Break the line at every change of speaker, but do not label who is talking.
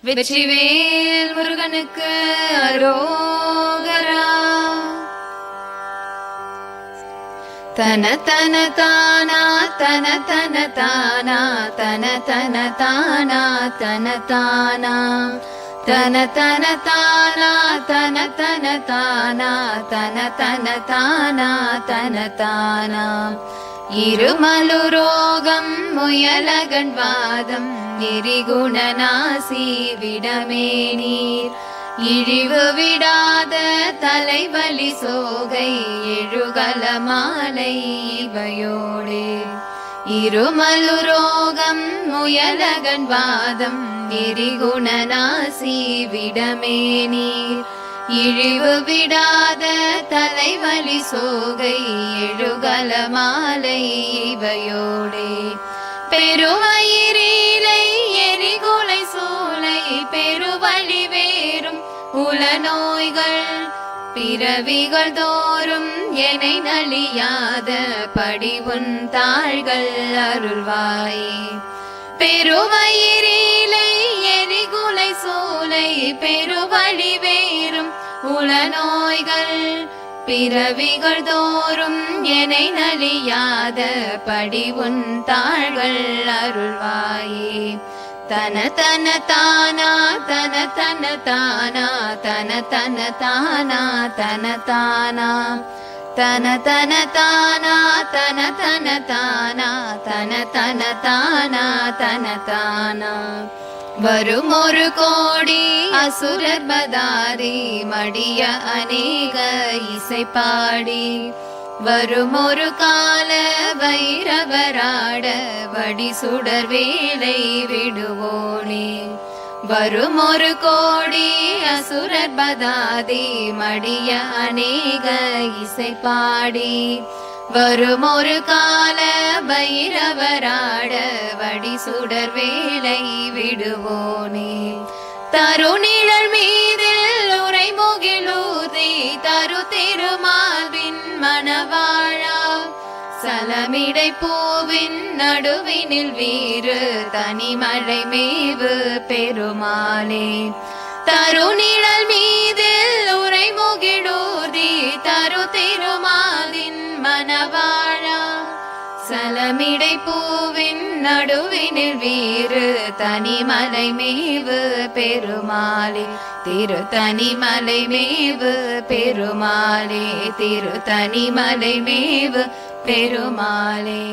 வெற்றிவேல் முருகனுக்கு அரோகரா. தன தன தானா தன தன தானா தன தன தானா தன தானா தன தன தானா தன தன தானா தன தன தானா தன தானா. இருமலுரோகம் முயலகன் வாதம் நெறிகுணநாசி விடமே நீர். இழிவு விடாத தலைவலி சோகை எழுகல மாலை இவையோடே. இருமலுரோகம் முயலகன் வாதம் நெறிகுணநாசி விடமே நீர். இழிவு விடாத தலைவலி சோகை எழுகல மாலை இவையோடே. பெருவயிரிலை எரிகுலை சோலை பெருவழி வேறும் உல நோய்கள் பிறவிகள் தோறும் எனை நலியாத படிவுன் தாள்கள் அருள்வாயே. பெருவயிரிலை எரிகுலை சோலை பெருவழி வேறும் உல நோய்கள் பிறவிகள் தோறும் எனை நலியாத படிவுன் தாள்கள் அருள்வாயே. தன தன தானா தன தன தானா தன தன தானா தன தானா தன தன தானா தன தன தானா தன தன தானா தன தானா. வரும் ஒரு கோடி அசுரர் பதாரி மடிய அநேக இசை பாடி. வரும் ஒரு கால வைரவராட வடி சுடர் வேலை விடுவோனே. வரும் ஒரு கோடி அசுரர் பதாதி மடிய அநேக இசை பாடி. வரும் ஒரு கால பைரவராட வடி சுடர் வேலை விடுவோனே. தருநிழல் மீதில் உரை முகிலூதி தரு திருமால்வின் மணவாழா. சலமிடை பூவின் நடுவினில் வீறு தனிமழை மேவு பெருமாளே. தருநிழல் மீதில் உரை முகிலூதி தரு திருமாலின் மணவாழா. சலமிடை பூவின் நடுவினில் வீறு தனிமலை மேவு பெருமாளே. திரு தனிமலை மேவு பெருமாளே திரு தனிமலை மேவு பெருமாளே.